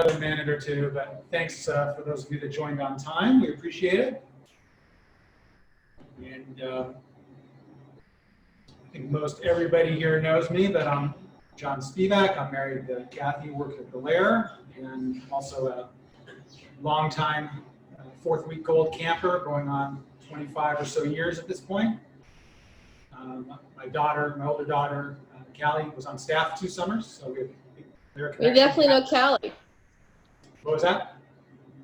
another minute or two, but thanks for those of you that joined on time. We appreciate it. And I think most everybody here knows me, but I'm John Spevack. I'm married to Kathy, work at Bollinger, and also a longtime fourth-week-old camper, going on 25 or so years at this point. My older daughter, Callie, was on staff 2 summers, so we definitely know Callie. What was that?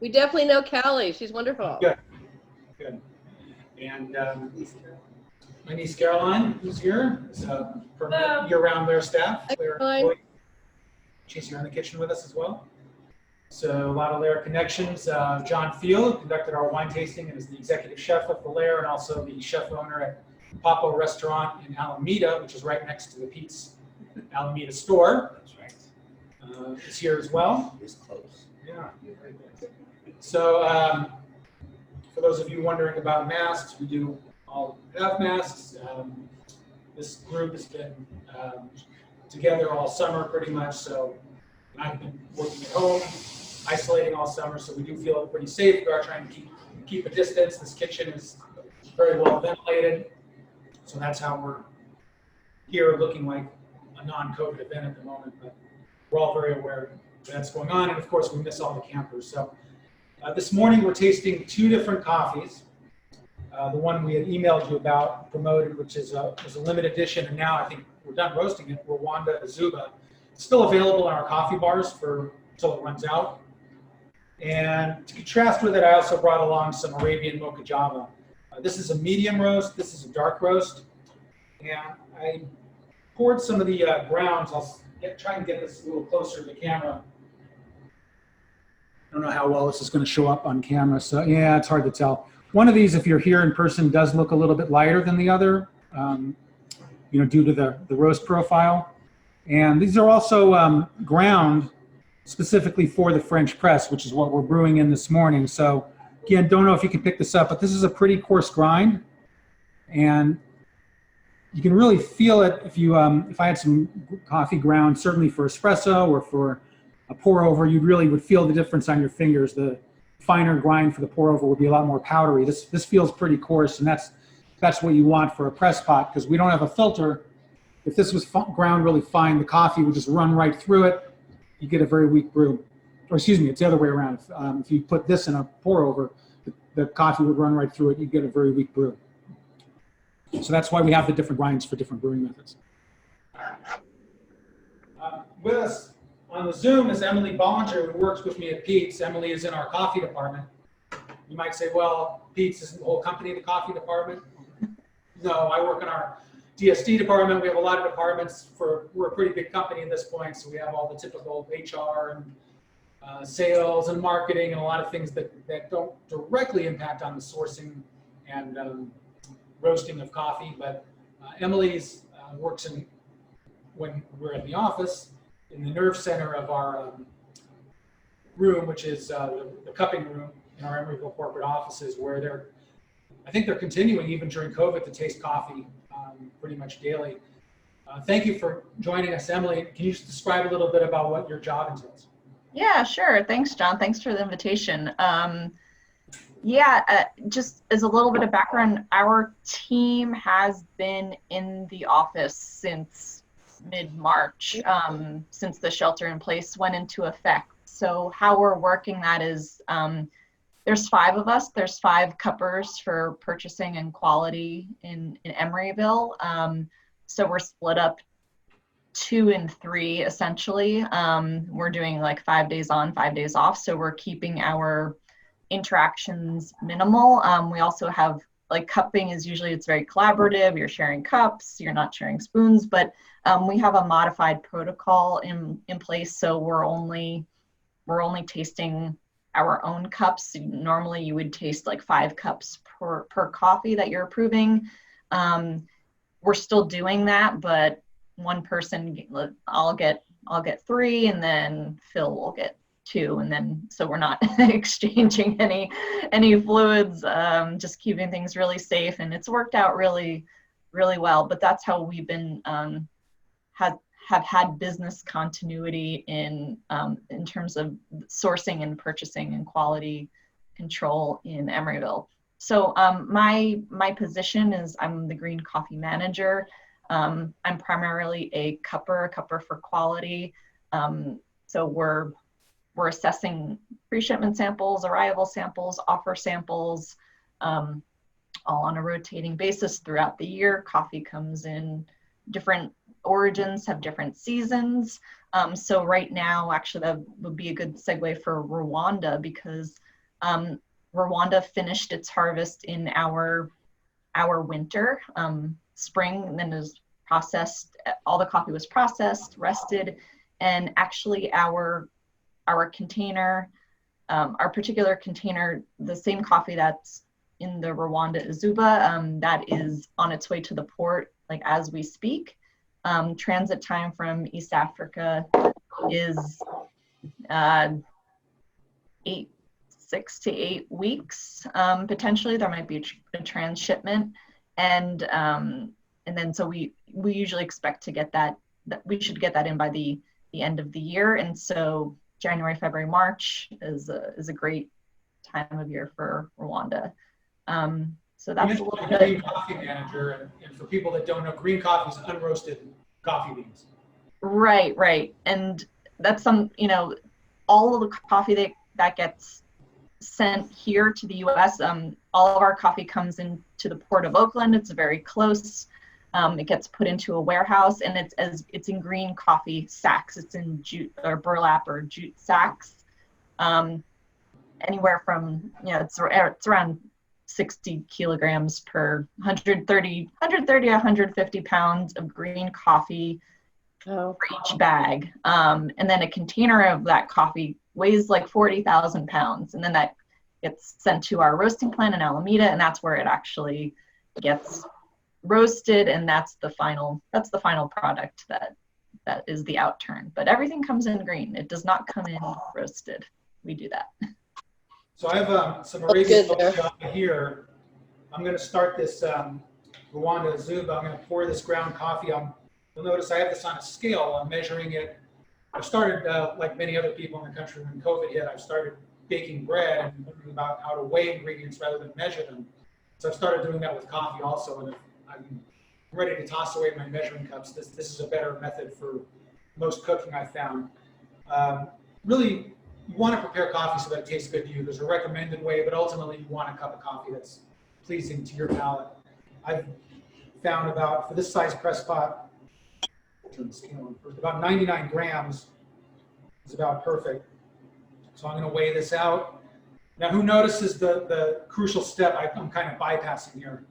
We definitely know Callie. She's wonderful. Good. And my niece Caroline, who's here, is a permanent year-round Lair staff. She's here in the kitchen with us as well. So a lot of Lair connections. John Field conducted our wine tasting and is the executive chef of the Lair and also the chef owner at Papo Restaurant in Alameda, which is right next to the Peet's Alameda store. That's right. Is here as well. It's close. Yeah. So for those of you wondering about masks, we do all have masks. This group has been together all summer pretty much, so I've been working at home, isolating all summer, so we do feel pretty safe. We are trying to keep a distance. This kitchen is very well ventilated, so that's how we're here looking like a non-COVID event at the moment, but we're all very aware that's going on, and of course we miss all the campers. So this morning we're tasting 2 different coffees. The one we had emailed you about, promoted, which is a limited edition, and now I think we're done roasting it, Rwandan Coffee. It's still available in our coffee bars until it runs out. And to contrast with it, I also brought along some Arabian Mocha Java. This is a medium roast, this is a dark roast, and I poured some of the grounds. I'll try and get this a little closer to the camera. I don't know how well this is going to show up on camera, so yeah, it's hard to tell. One of these, if you're here in person, does look a little bit lighter than the other, due to the roast profile. And these are also ground specifically for the French press, which is what we're brewing in this morning. So again, don't know if you can pick this up, but this is a pretty coarse grind, and you can really feel it if I had some coffee ground, certainly for espresso or for a pour over, you really would feel the difference on your fingers. The finer grind for the pour over would be a lot more powdery. This feels pretty coarse, and that's what you want for a press pot, because we don't have a filter. If this was ground really fine, the coffee would just run right through it. You get a very weak brew. Or excuse me, it's the other way around. If you put this in a pour over, the coffee would run right through it. You get a very weak brew. So that's why we have the different grinds for different brewing methods. With us on the Zoom is Emily Bollinger, who works with me at Peet's. Emily is in our coffee department. You might say, well, Peet's isn't the whole company, the coffee department. No, I work in our DSD department. We have a lot of departments. We're a pretty big company at this point, so we have all the typical HR and sales and marketing and a lot of things that don't directly impact on the sourcing and roasting of coffee. But Emily's works when we're at the office, in the nerve center of our room, which is the cupping room in our Emeryville corporate offices, where I think they're continuing even during COVID to taste coffee pretty much daily. Thank you for joining us, Emily. Can you just describe a little bit about what your job entails? Yeah, sure. Thanks, John. Thanks for the invitation. Just as a little bit of background, our team has been in the office since mid-March, since the shelter in place went into effect. So how we're working that is there's 5 of us. There's 5 cuppers for purchasing and quality in Emeryville. So we're split up 2 and 3 essentially. We're doing like 5 days on, 5 days off. So we're keeping our interactions minimal. We also have, like, cupping is usually, it's very collaborative. You're sharing cups, you're not sharing spoons, but we have a modified protocol in place. So we're only tasting our own cups. Normally you would taste like 5 cups per coffee that you're approving. We're still doing that, but one person, I'll get 3, and then Phil will get 2, and then so we're not exchanging any fluids, just keeping things really safe, and it's worked out really, really well. But that's how we've been have had business continuity in terms of sourcing and purchasing and quality control in Emeryville. So my position is I'm the green coffee manager. I'm primarily a cupper for quality. So we're assessing pre-shipment samples, arrival samples, offer samples, all on a rotating basis throughout the year. Coffee comes in different origins, have different seasons. So right now, actually, that would be a good segue for Rwanda, because Rwanda finished its harvest in our winter. Spring, and then is processed. All the coffee was processed, rested, and actually our container, our particular container, the same coffee that's in the Rwanda Azuba, that is on its way to the port, like as we speak. Transit time from East Africa is 6 to 8 weeks. Potentially there might be a transshipment, and then so we usually expect to get that we should get that in by the end of the year. And so January, February, March is a great time of year for Rwanda. So that's a little bit. Green coffee manager, and for people that don't know, green coffee is unroasted coffee beans. Right. And that's all of the coffee that gets sent here to the U.S. All of our coffee comes into the port of Oakland. It's very close. It gets put into a warehouse, and it's in green coffee sacks. It's in jute or burlap or jute sacks. Anywhere from it's around 60 kilograms per 130 150 pounds of green coffee for each bag. And then a container of that coffee weighs like 40,000 pounds. And then that gets sent to our roasting plant in Alameda, and that's where it actually gets roasted. And that's the final product that is the outturn. But everything comes in green. It does not come in roasted. We do that. So I have some Arabian Mocha here. I'm going to start this Rwanda Azuba. I'm going to pour this ground coffee on. You'll notice I have this on a scale. I'm measuring it. I've started, like many other people in the country when COVID hit, I've started baking bread and learning about how to weigh ingredients rather than measure them. So I've started doing that with coffee also. And if I'm ready to toss away my measuring cups, this is a better method for most cooking I've found. Really, you want to prepare coffee so that it tastes good to you. There's a recommended way, but ultimately you want a cup of coffee that's pleasing to your palate. I've found for this size press pot, about 99 grams is about perfect. So I'm going to weigh this out. Now, who notices the crucial step I'm kind of bypassing here?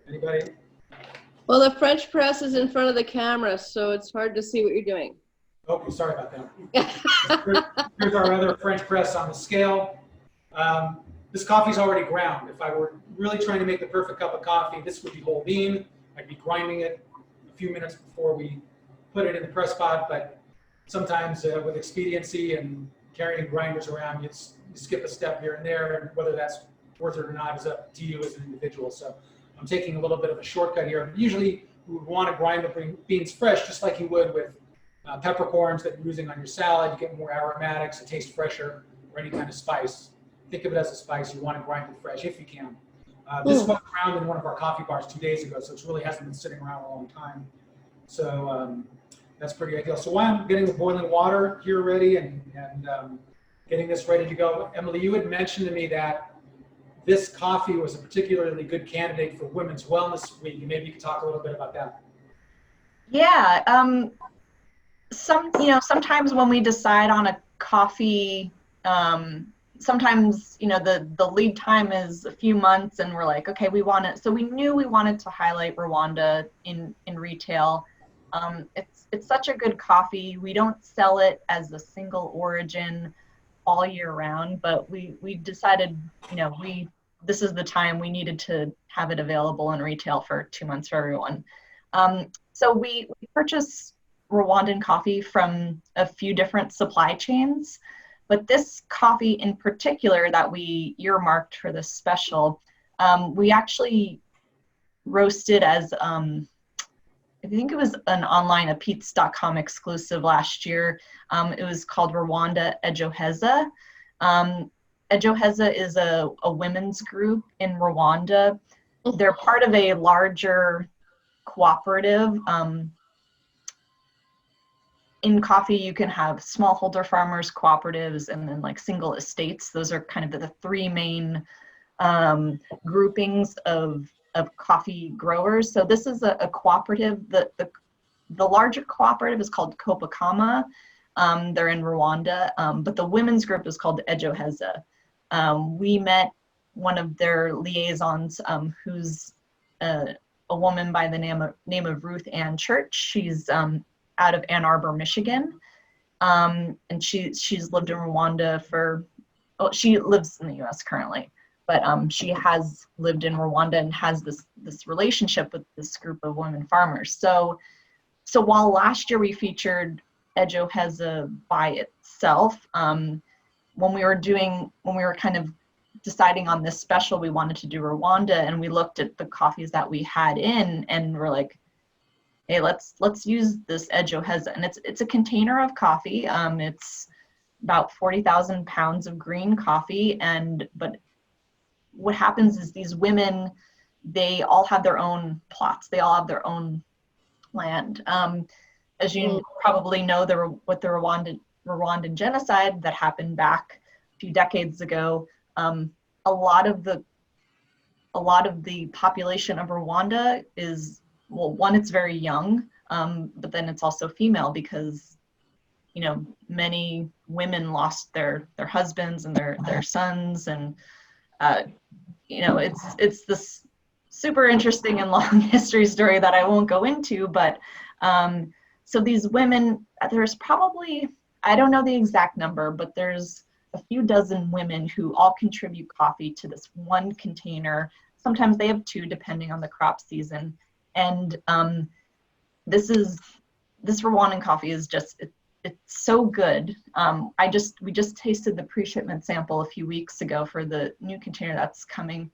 Anybody? Well, the French press is in front of the camera, so it's hard to see what you're doing. Okay, sorry about that. Here's our other French press on the scale. This coffee's already ground. If I were really trying to make the perfect cup of coffee, this would be whole bean. I'd be grinding it a few minutes before we put it in the press pot, but sometimes with expediency and carrying grinders around, you skip a step here and there, and whether that's worth it or not is up to you as an individual. So I'm taking a little bit of a shortcut here. Usually we would want to grind the beans fresh, just like you would with peppercorns that you're using on your salad. You get more aromatics, it tastes fresher, or any kind of spice. Think of it as a spice. You want to grind it fresh if you can. This was around in one of our coffee bars 2 days ago, so it really hasn't been sitting around a long time. So that's pretty ideal. So while I'm getting the boiling water here ready and getting this ready to go, Emily, you had mentioned to me that this coffee was a particularly good candidate for Women's Wellness Week, and maybe you could talk a little bit about that. Yeah. Sometimes when we decide on a coffee, sometimes the lead time is a few months, and we're like, okay, we knew we wanted to highlight Rwanda in retail. It's such a good coffee. We don't sell it as a single origin all year round, but we decided this is the time we needed to have it available in retail for 2 months for everyone. So we purchased Rwandan coffee from a few different supply chains, but this coffee in particular that we earmarked for this special, we actually roasted as I think it was an online, a Peets.com exclusive last year. It was called Rwanda Ejoheza. Ejoheza is a women's group in Rwanda. They're part of a larger cooperative. In coffee, you can have smallholder farmers, cooperatives, and then like single estates. Those are kind of the three main groupings of coffee growers. So this is a cooperative. The larger cooperative is called Kopakama. They're in Rwanda, but the women's group is called Ejoheza. We met one of their liaisons, who's a woman by the name of Ruth Ann Church. She's out of Ann Arbor, Michigan, and she's lived in Rwanda she lives in the U.S. currently, but she has lived in Rwanda and has this relationship with this group of women farmers. So while last year we featured Ejoheza by itself, when we were kind of deciding on this special, we wanted to do Rwanda, and we looked at the coffees that we had in, and we're like, hey, let's use this Ejoheza. And it's a container of coffee. It's about 40,000 pounds of green coffee. But what happens is these women, they all have their own plots. They all have their own land. As you probably know, with the Rwandan genocide that happened back a few decades ago, a lot of the population of Rwanda is, well, one, it's very young, but then it's also female because, many women lost their husbands and their sons, and it's this super interesting and long history story that I won't go into. But so these women, there's probably, I don't know the exact number, but there's a few dozen women who all contribute coffee to this one container. Sometimes they have two, depending on the crop season. And this Rwandan coffee is just, it's so good. We just tasted the pre-shipment sample a few weeks ago for the new container that's coming.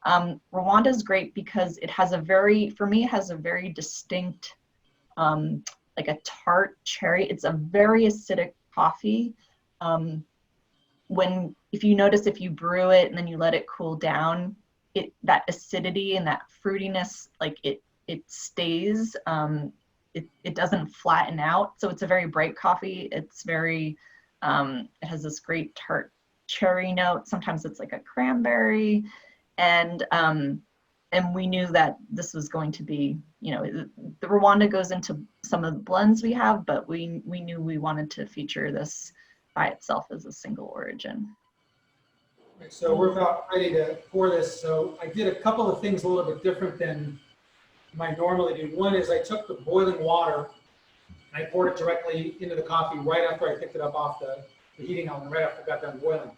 Rwanda is great because it has for me, it has a very distinct, like a tart cherry. It's a very acidic coffee. If you brew it and then you let it cool down, that acidity and that fruitiness, like it stays, it doesn't flatten out. So it's a very bright coffee. It's very, it has this great tart cherry note. Sometimes it's like a cranberry. And we knew that this was going to be, the Rwanda goes into some of the blends we have, but we knew we wanted to feature this by itself as a single origin. Okay, so we're about ready to pour this. So I did a couple of things a little bit different than I might normally do. One is I took the boiling water and I poured it directly into the coffee right after I picked it up off the heating element, right after it got done boiling.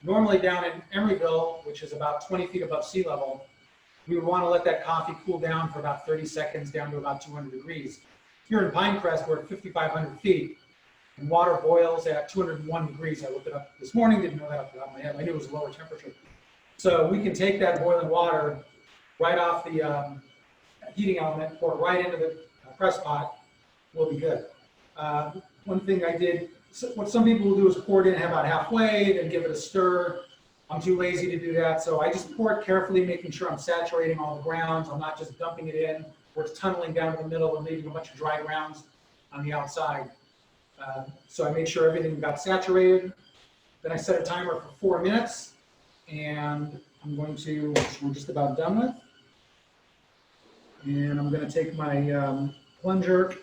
Normally down in Emeryville, which is about 20 feet above sea level, we would want to let that coffee cool down for about 30 seconds down to about 200 degrees. Here in Pinecrest, we're at 5,500 feet, and water boils at 201 degrees. I looked it up this morning, didn't know that off the top of my head. I knew it was a lower temperature. So we can take that boiling water right off the heating element, pour it right into the press pot, we'll be good. One thing I did, what some people will do is pour it in about halfway, then give it a stir. I'm too lazy to do that, so I just pour it carefully, making sure I'm saturating all the grounds. I'm not just dumping it in where it's tunneling down to the middle and leaving a bunch of dry grounds on the outside. So I made sure everything got saturated. Then I set a timer for 4 minutes, and I'm going to, which we're just about done with. And I'm going to take my plunger,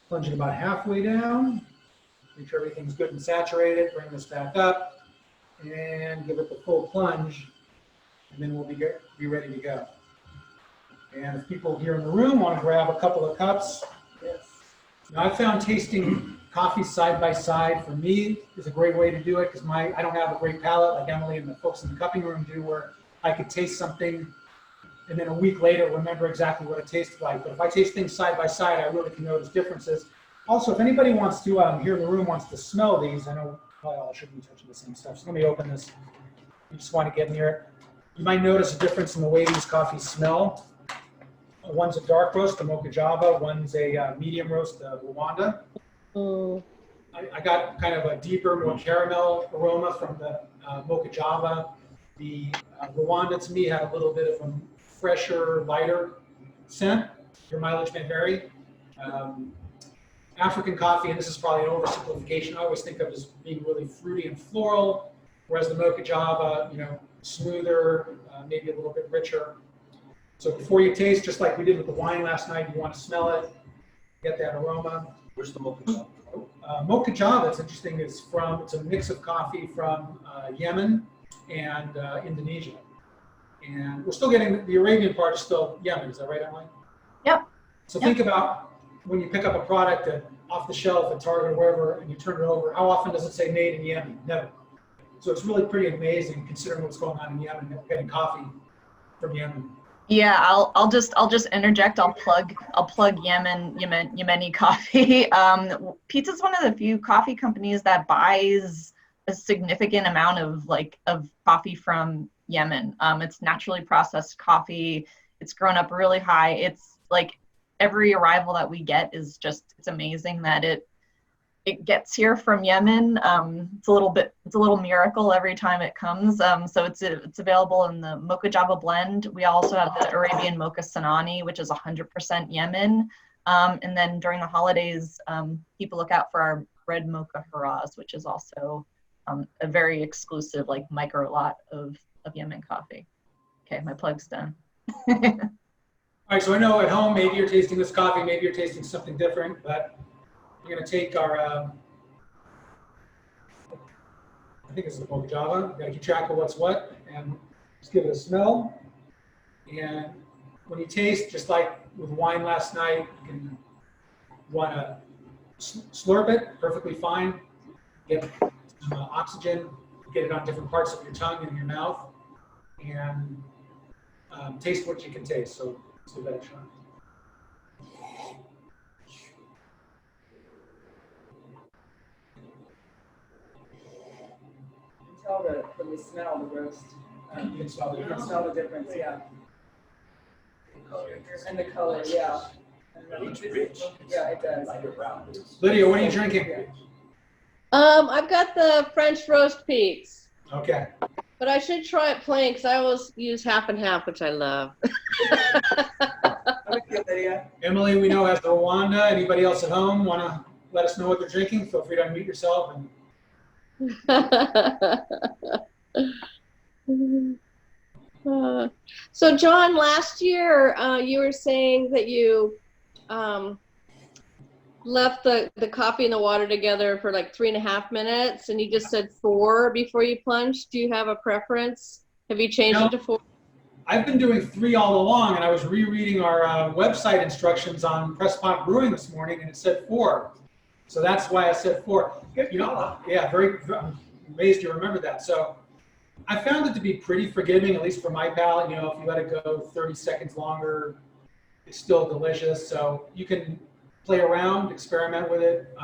plunge it about halfway down, make sure everything's good and saturated, bring this back up, and give it the full plunge, and then we'll be ready to go. And if people here in the room want to grab a couple of cups, yes. Now I found tasting coffee side by side for me is a great way to do it because I don't have a great palate like Emily and the folks in the cupping room do, where I could taste something and then a week later remember exactly what it tasted like. But if I taste things side by side, I really can notice differences. Also, if anybody wants to, here in the room wants to smell these, I know probably all shouldn't be touching the same stuff. So let me open this. You just want to get near it. You might notice a difference in the way these coffees smell. One's a dark roast, the Mocha Java. One's a medium roast, the Rwanda. Mm. I got kind of a deeper, more caramel aroma from the Mocha Java. The Rwanda, to me, had a little bit of a fresher, lighter scent. Your mileage may vary. African coffee, and this is probably an oversimplification, I always think of as being really fruity and floral, whereas the Mocha Java, smoother, maybe a little bit richer. So before you taste, just like we did with the wine last night, you want to smell it, get that aroma. Where's the Mocha Java? Mocha Java, it's interesting, it's a mix of coffee from Yemen and Indonesia. And we're still getting, the Arabian part is still Yemen, is that right, Emily? Yep. So think about when you pick up a product off the shelf at Target or wherever, and you turn it over, how often does it say made in Yemen? Never. So it's really pretty amazing considering what's going on in Yemen, getting coffee from Yemen. Yeah, I'll just interject. I'll plug Yemeni coffee. Peet's is one of the few coffee companies that buys a significant amount of coffee from Yemen. It's naturally processed coffee. It's grown up really high. It's like every arrival that we get is it's amazing that it gets here from Yemen. It's a little miracle every time it comes. So it's available in the Mocha Java blend. We also have the Arabian Mocha Sanani, which is 100% Yemen. And then during the holidays, people look out for our red Mocha Haraz, which is also a very exclusive micro lot of Yemen coffee. Okay, my plug's done. All right, so I know at home, maybe you're tasting this coffee, maybe you're tasting something different, but we're going to take our, I think it's the Mocha Java. We've got to keep track of what's what, and just give it a smell. And when you taste, just like with wine last night, you want to slurp it perfectly fine, get some oxygen, get it on different parts of your tongue and your mouth, and taste what you can taste. So let's give that a try. Tell when you smell the roast. You can smell the You can difference. smell the difference, yeah. And the color, yeah. It's rich. Yeah, it does. Lighter brown. Lydia, what are you drinking? I've got the French roast Peets, Okay. but I should try it plain because I always use half and half, which I love. Okay, Lydia. Emily, we know has the Rwanda. Anybody else at home want to let us know what they're drinking? Feel free to unmute yourself. So John, last year you were saying that you left the coffee and the water together for like 3.5 minutes, and you just said 4 before you plunged. Do you have a preference? Have you changed it to 4? I've been doing 3 all along, and I was rereading our website instructions on Presspot Brewing this morning, and it said 4. So that's why I said 4. Yeah, I'm amazed you remember that. So I found it to be pretty forgiving, at least for my palate. If you let it go 30 seconds longer, it's still delicious. So you can play around, experiment with it,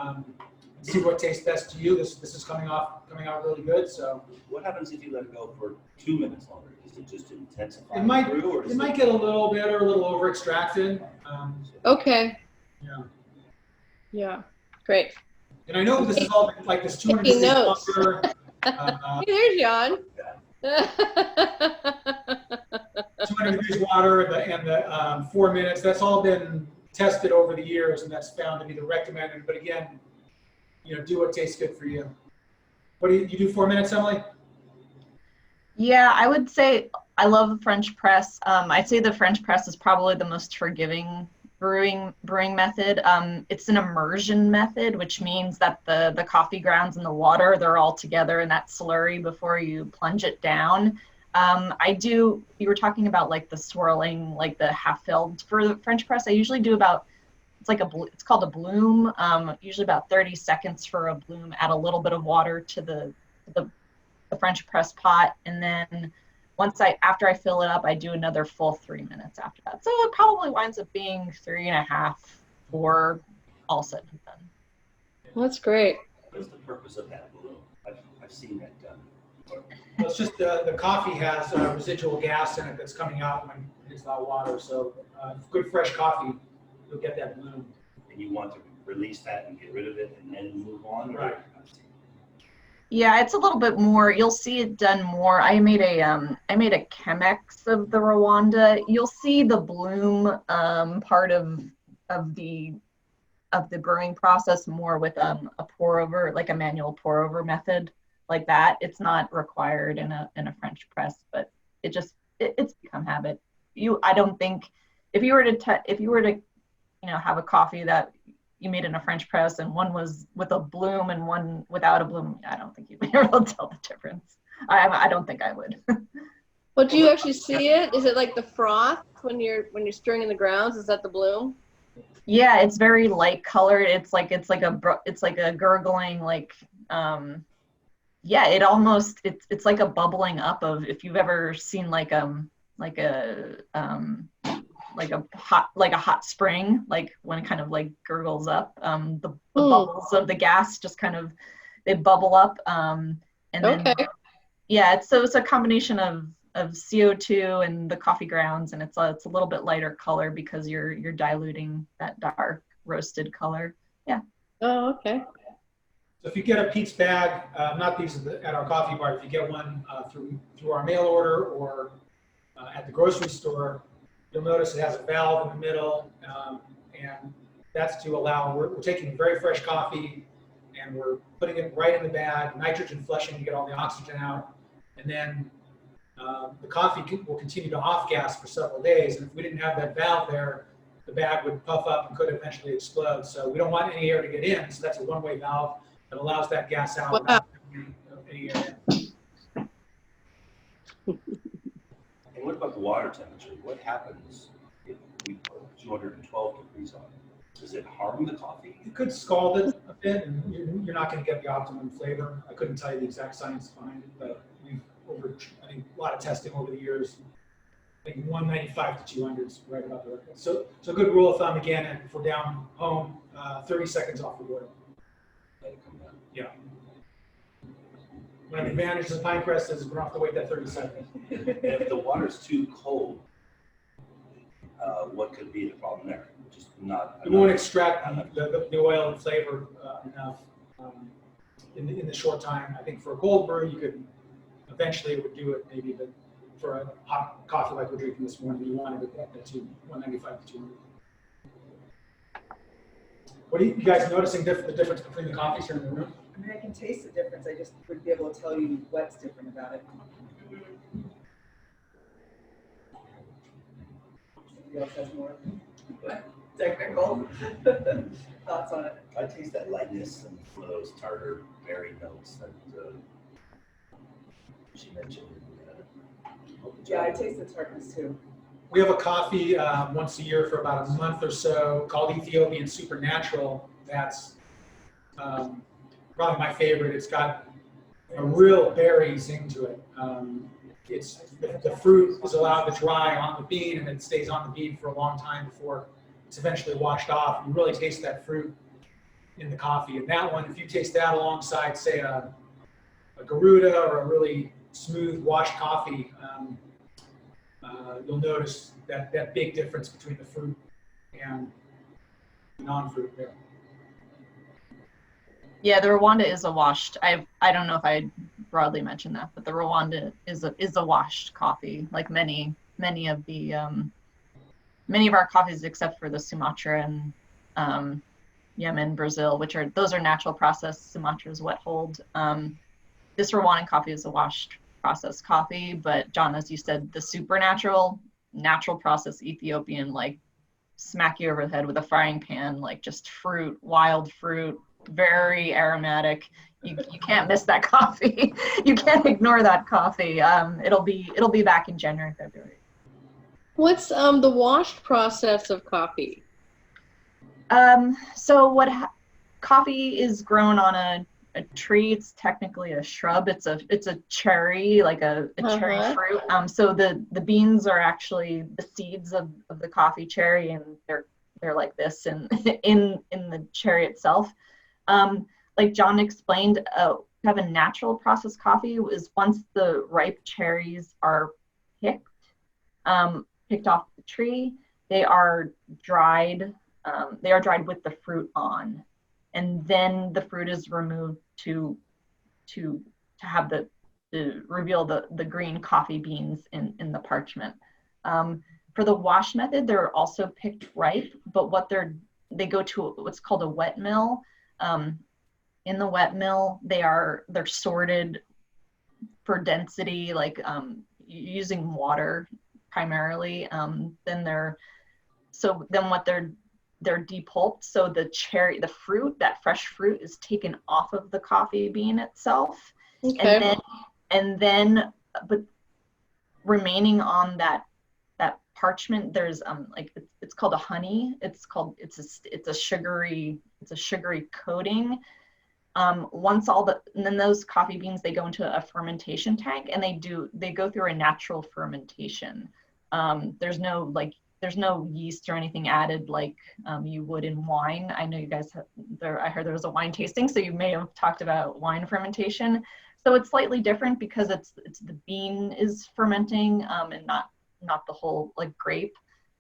see what tastes best to you. This is coming out really good. So What happens if you let it go for 2 minutes longer? Does it just intensify it might through, or it might get a little bitter, a little over extracted. Okay. Yeah. Yeah. Great. And I know this is all like this 200 Taking degrees notes. longer. Hey, there's John. 200 degrees water and the 4 minutes. That's all been tested over the years, and that's found to be the recommended. But again, do what tastes good for you. What do you do? 4 minutes, Emily? Yeah, I would say I love the French press. I'd say the French press is probably the most forgiving brewing method. It's an immersion method, which means that the coffee grounds and the water, they're all together in that slurry before you plunge it down. You were talking about like the swirling, like the half filled for the French press. I usually do it's called a bloom, usually about 30 seconds for a bloom, add a little bit of water to the French press pot, and then after I fill it up, I do another full 3 minutes after that. So it probably winds up being 3.5, 4, all said and done. That's great. what is the purpose of that balloon? I've seen that done. Well, it's just the coffee has residual gas in it that's coming out when it's not water. So good fresh coffee, you'll get that bloom. And you want to release that and get rid of it and then move on? Right. Yeah, it's a little bit more. You'll see it done more. I made a Chemex of the Rwanda. You'll see the bloom part of the brewing process more with a pour over, like a manual pour over method like that. It's not required in a French press, but it's become habit. I don't think if you were to have a coffee that you made in a French press and one was with a bloom and one without a bloom, I don't think you'd be able to tell the difference. I don't think I would. Well, do you actually see it? Is it like the froth when you're stirring in the grounds? Is that the bloom? Yeah, it's very light colored. It's like a gurgling, like it's like a bubbling up of, if you've ever seen like a hot spring, like when it kind of like gurgles up, the bubbles of the gas just kind of, they bubble up, and then it's a combination of CO2 and the coffee grounds, and it's a little bit lighter color because you're diluting that dark roasted color. Yeah. Oh, okay. So if you get a Peet's bag, not these at our coffee bar, if you get one through our mail order or at the grocery store, you'll notice it has a valve in the middle, and that's to allow, we're taking very fresh coffee and we're putting it right in the bag, nitrogen flushing to get all the oxygen out, and then the coffee will continue to off gas for several days, and if we didn't have that valve there, the bag would puff up and could eventually explode. So we don't want any air to get in, so that's a one-way valve that allows that gas out without any air in. And what about the water temperature? What happens if we put 212 degrees on it? Does it harm the coffee? You could scald it a bit, and you're not going to get the optimum flavor. I couldn't tell you the exact science behind it, but we've I think a lot of testing over the years. I think 195 to 200 is right about there. So a good rule of thumb, again, if we're down home, 30 seconds off the boil. Let it come down. Yeah. One of the advantages of pine press is we don't have to wait that 30 seconds. And if the water's too cold, what could be the problem there? Just not. It won't extract the oil and flavor enough in the short time. I think for a cold brew, you could eventually it would do it maybe, but for a hot coffee like we're drinking this morning, you wanted it up to 195 to 200. What are you guys noticing the difference between the coffees here in the room? I mean, I can taste the difference. I just wouldn't be able to tell you what's different about it. Somebody else has more technical thoughts on it. I taste that lightness and some of those tartar berry notes that she mentioned. Yeah, I taste the tartness too. We have a coffee once a year for about a month or so called Ethiopian Supernatural. That's probably my favorite. It's got a real berry zing to it. It's the fruit is allowed to dry on the bean, and it stays on the bean for a long time before it's eventually washed off. You really taste that fruit in the coffee. And that one, if you taste that alongside, say, a Garuda or a really smooth washed coffee, you'll notice that big difference between the fruit and the non-fruit there. Yeah, the Rwanda is a washed. I don't know if I broadly mentioned that, but the Rwanda is a washed coffee, like many of our coffees, except for the Sumatra and Yemen, Brazil, those are natural process. Sumatra's wet hold. This Rwandan coffee is a washed process coffee, but John, as you said, the supernatural, natural process Ethiopian, like smack you over the head with a frying pan, like just fruit, wild fruit, very aromatic. You can't miss that coffee. You can't ignore that coffee. It'll be back in January, February. What's the washed process of coffee? So coffee is grown on a tree. It's technically a shrub. It's a cherry, like a cherry fruit. So the beans are actually the seeds of the coffee cherry, and they're like this in the cherry itself. Like John explained, have a natural processed coffee is once the ripe cherries are picked, picked off the tree, they are dried. They are dried with the fruit on, and then the fruit is removed to have to reveal the green coffee beans in the parchment. For the wash method, they're also picked ripe, but they go to what's called a wet mill. In the wet mill, they're sorted for density, like using water primarily. Then they're depulped, so the fruit, that fresh fruit, is taken off of the coffee bean itself. Okay. And then but remaining on that parchment, there's it's called a honey. It's a sugary coating. And then those coffee beans, they go into a fermentation tank, and they go through a natural fermentation. There's no yeast or anything added like you would in wine. I know you guys I heard there was a wine tasting, so you may have talked about wine fermentation. So it's slightly different because it's the bean is fermenting, and not the whole like grape,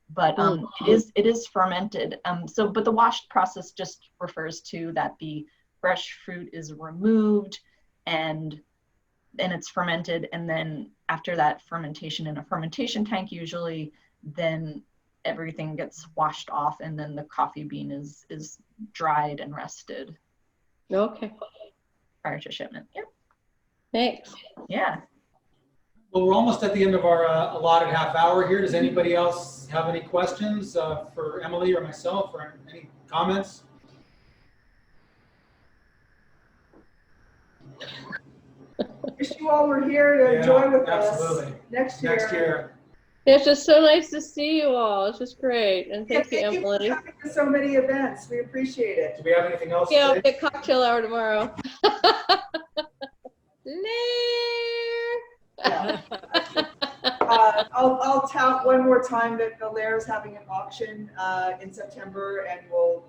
but it is fermented. But the washed process just refers to that the fresh fruit is removed and it's fermented, and then after that fermentation in a fermentation tank usually, then everything gets washed off, and then the coffee bean is dried and rested Okay. prior to shipment. Yep. Thanks. Yeah. Well, we're almost at the end of our allotted half hour here. Does anybody else have any questions for Emily or myself, or any comments? Wish you all were here to join with absolutely. us next year. Next year. It's just so nice to see you all. It's just great. And thank you, Emily. For coming to so many events. We appreciate it. Do we have anything else? Yeah, I'll today? get cocktail hour tomorrow. Lair. Yeah. I'll tout one more time that the Lair is having an auction in September, and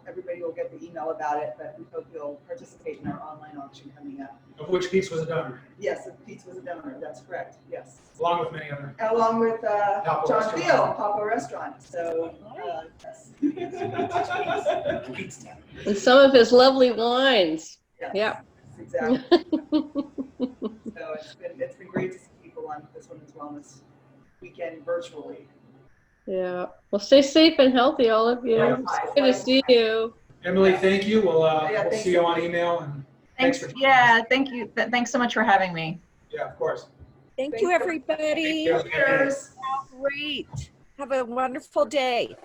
everybody will get the email about it, but we hope you'll participate in our online auction coming up. Of which Peet was a donor, Yes, Peet was a donor, that's correct, yes. along with many other. Along with Papa John Restaurant. Field, Papa Restaurant, so, yes. And some of his lovely wines. Yes, Yeah. Exactly. So it's been great to see people on this Women's Wellness Weekend virtually. Yeah. Well, stay safe and healthy, all of you. Likewise, It's good to see you. Emily, thank you. We'll thanks. see you on email, and thanks for Thank you. Thanks so much for having me. yeah, of course. Thank you, everybody. Thank you. Cheers. Great. Have a wonderful day.